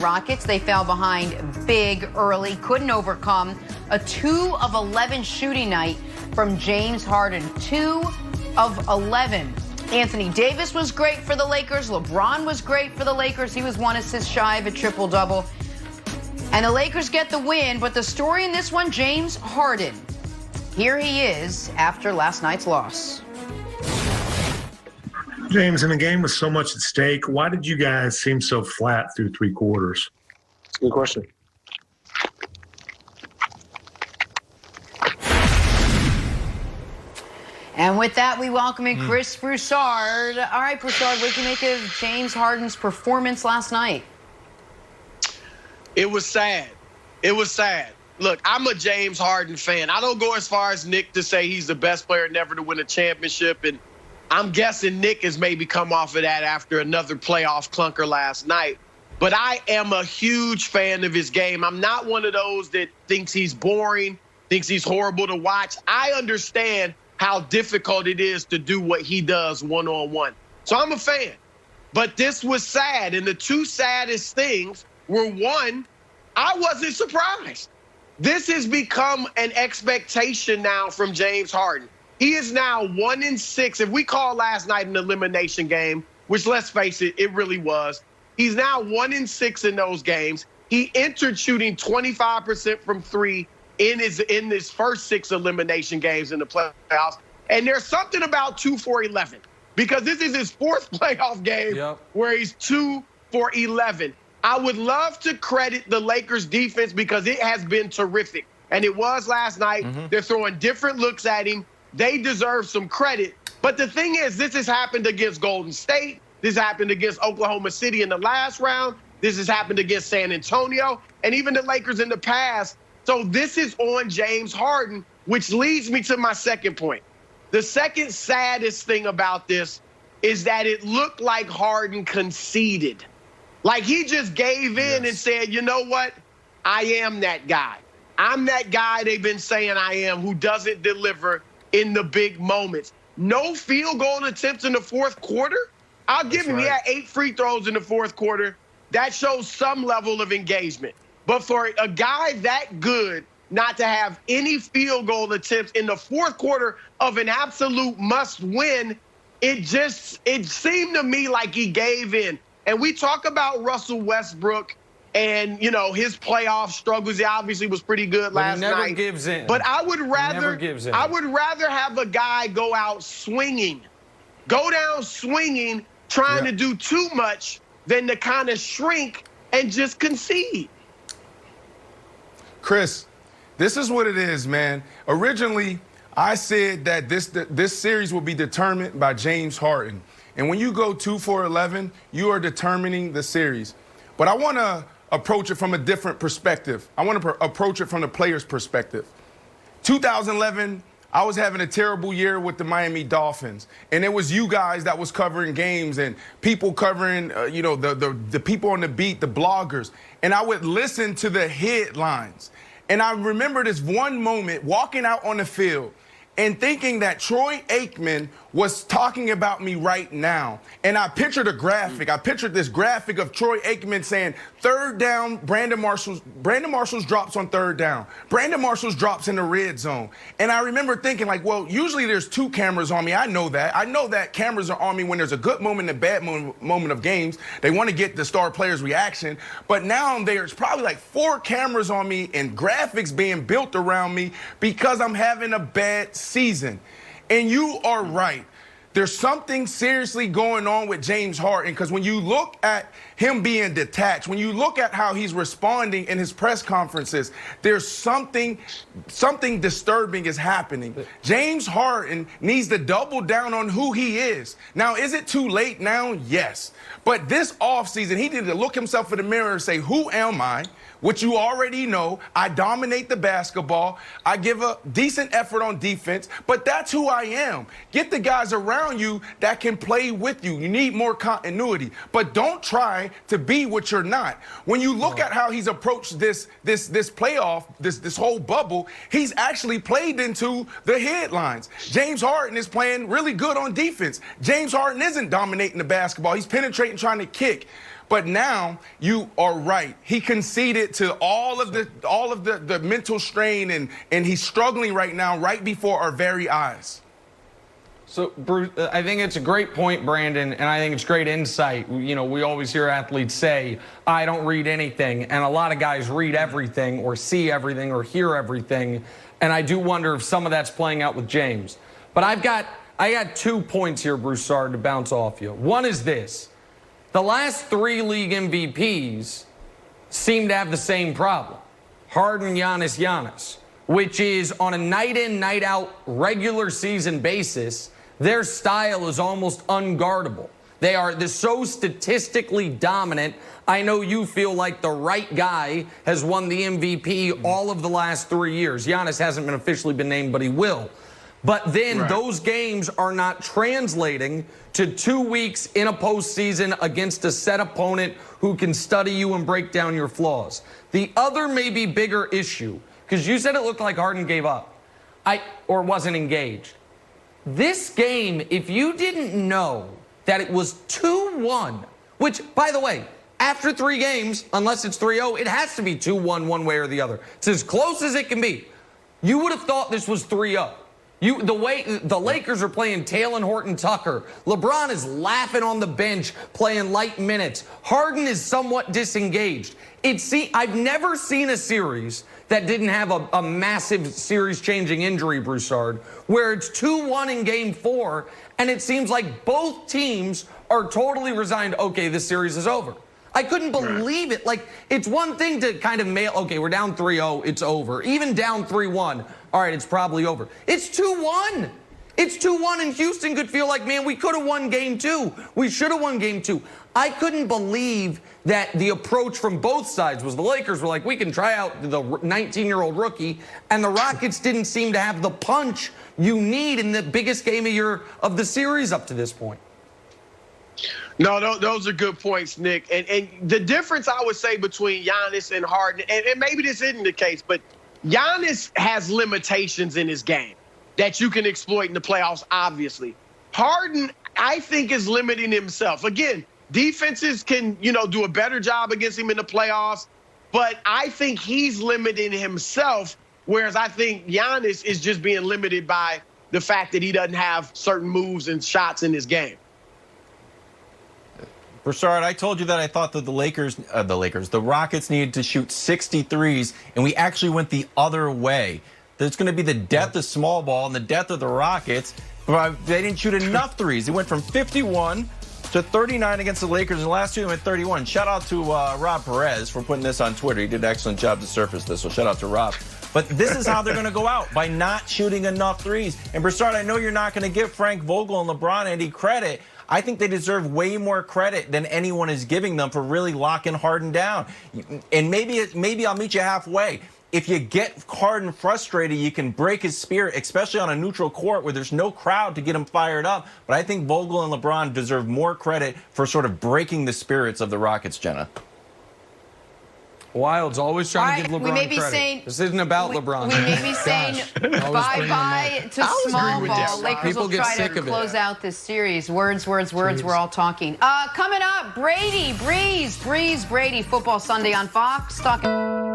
Rockets, they fell behind big early, couldn't overcome a 2 of 11 shooting night from James Harden. 2 of 11. Anthony Davis was great for the Lakers. LeBron was great for the Lakers. He was 1 assist shy of a triple-double. And the Lakers get the win, but the story in this one, James Harden. Here he is after last night's loss. James, in a game with so much at stake, why did you guys seem so flat through 3 quarters? Good question. And with that, we welcome in Chris Broussard. All right, Broussard, what did you make of James Harden's performance last night? It was sad. It was sad. Look, I'm a James Harden fan. I don't go as far as Nick to say he's the best player never to win a championship, and I'm guessing Nick has maybe come off of that after another playoff clunker last night. But I am a huge fan of his game. I'm not one of those that thinks he's boring, thinks he's horrible to watch. I understand how difficult it is to do what he does one-on-one. So I'm a fan. But this was sad, and the 2 saddest things were, 1, I wasn't surprised. This has become an expectation now from James Harden. He is now 1-6. If we call last night an elimination game, which, let's face it, it really was, he's now 1-6 in those games. He entered shooting 25% from 3 in his first 6 elimination games in the playoffs. And there's something about 2 for 11, because this is his 4th playoff game where he's 2 for 11. I would love to credit the Lakers defense because it has been terrific. And it was last night. They're throwing different looks at him. They deserve some credit. But the thing is, this has happened against Golden State. This happened against Oklahoma City in the last round. This has happened against San Antonio and even the Lakers in the past. So this is on James Harden, which leads me to my second point. The second saddest thing about this is that it looked like Harden conceded. Like he just gave in and said, you know what? I am that guy. I'm that guy they've been saying I am, who doesn't deliver in the big moments. No field goal attempts in the 4th quarter. I'll give him, he had 8 free throws in the 4th quarter. That shows some level of engagement. But for a guy that good not to have any field goal attempts in the 4th quarter of an absolute must win, it seemed to me like he gave in. And we talk about Russell Westbrook and, you know, his playoff struggles. He obviously was pretty good last night. He never gives in. But I would rather have a guy go out swinging, go down swinging, trying to do too much than to kind of shrink and just concede. Chris, this is what it is, man. Originally, I said that this series will be determined by James Harden. And when you go 2 for 11, you are determining the series. But I want to approach it from a different perspective. I want to approach it from the player's perspective. 2011, I was having a terrible year with the Miami Dolphins. And it was you guys that was covering games and people covering, you know, the people on the beat, the bloggers. And I would listen to the headlines. And I remember this one moment walking out on the field and thinking that Troy Aikman was talking about me right now. And I pictured a graphic. I pictured this graphic of Troy Aikman saying, 3rd down, Brandon Marshall's drops on 3rd down. Brandon Marshall's drops in the red zone. And I remember thinking, like, well, usually there's 2 cameras on me. I know that. I know that cameras are on me when there's a good moment and a bad moment of games. They want to get the star player's reaction. But now there's probably like 4 cameras on me and graphics being built around me because I'm having a bad season. And you are right. There's something seriously going on with James Harden, because when you look at him being detached, when you look at how he's responding in his press conferences, there's something disturbing is happening. James Harden needs to double down on who he is. Now, is it too late now? Yes. But this offseason, he needed to look himself in the mirror and say, who am I? Which you already know. I dominate the basketball. I give a decent effort on defense, but that's who I am. Get the guys around you that can play with you. You need more continuity, but don't try to be what you're not. When you look at how he's approached this playoff, this whole bubble, he's actually played into the headlines. James Harden is playing really good on defense. James Harden isn't dominating the basketball. He's penetrating, trying to kick. But now you are right. He conceded to all of the mental strain, and he's struggling right now, right before our very eyes. So, Bruce, I think it's a great point, Brandon, and I think it's great insight. You know, we always hear athletes say, I don't read anything, and a lot of guys read everything or see everything or hear everything, and I do wonder if some of that's playing out with James. But I got 2 points here, Broussard, to bounce off you. One is this. The last 3 league MVPs seem to have the same problem. Harden, Giannis, which is on a night-in, night-out regular season basis, their style is almost unguardable. They're so statistically dominant. I know you feel like the right guy has won the MVP all of the last 3 years. Giannis hasn't been officially been named, but he will. But then those games are not translating to 2 weeks in a postseason against a set opponent who can study you and break down your flaws. The other maybe bigger issue, because you said it looked like Harden gave up or wasn't engaged. This game, if you didn't know that it was 2-1, which, by the way, after 3 games, unless it's 3-0, it has to be 2-1 one way or the other. It's as close as it can be. You would have thought this was 3-0. The way the Lakers are playing Taylor Horton Tucker, LeBron is laughing on the bench, playing light minutes. Harden is somewhat disengaged. I've never seen a series that didn't have a massive series-changing injury, Broussard, where it's 2-1 in Game 4, and it seems like both teams are totally resigned. Okay, this series is over. I couldn't believe it. Like, it's one thing to kind of okay, we're down 3-0, it's over. Even down 3-1, all right, it's probably over. It's 2-1. It's 2-1, and Houston could feel like, man, we could have won Game 2. We should have won Game 2. I couldn't believe that the approach from both sides was the Lakers were like, we can try out the 19-year-old rookie, and the Rockets didn't seem to have the punch you need in the biggest game of the series up to this point. No, those are good points, Nick. And the difference I would say between Giannis and Harden, and maybe this isn't the case, but Giannis has limitations in his game that you can exploit in the playoffs, obviously. Harden, I think, is limiting himself. Again, defenses can, do a better job against him in the playoffs, but I think he's limiting himself, whereas I think Giannis is just being limited by the fact that he doesn't have certain moves and shots in his game. Broussard, I told you that I thought that the Rockets needed to shoot 63s, and we actually went the other way. There's going to be the death of small ball and the death of the Rockets. But they didn't shoot enough threes. It went from 51 to 39 against the Lakers, and the last 2 went 31. Shout out to Rob Perez for putting this on Twitter. He did an excellent job to surface this, so shout out to Rob. But this is how they're going to go out, by not shooting enough threes. And Broussard, I know you're not going to give Frank Vogel and LeBron any credit. I think they deserve way more credit than anyone is giving them for really locking Harden down. And maybe I'll meet you halfway. If you get Harden frustrated, you can break his spirit, especially on a neutral court where there's no crowd to get him fired up. But I think Vogel and LeBron deserve more credit for sort of breaking the spirits of the Rockets, Jenna. Wild's always trying to give LeBron credit. This isn't about LeBron. We may be saying bye-bye to small ball. Lakers will try to close out this series. Words, we're all talking. Coming up, Brady, Brady, Football Sunday on Fox. Talking.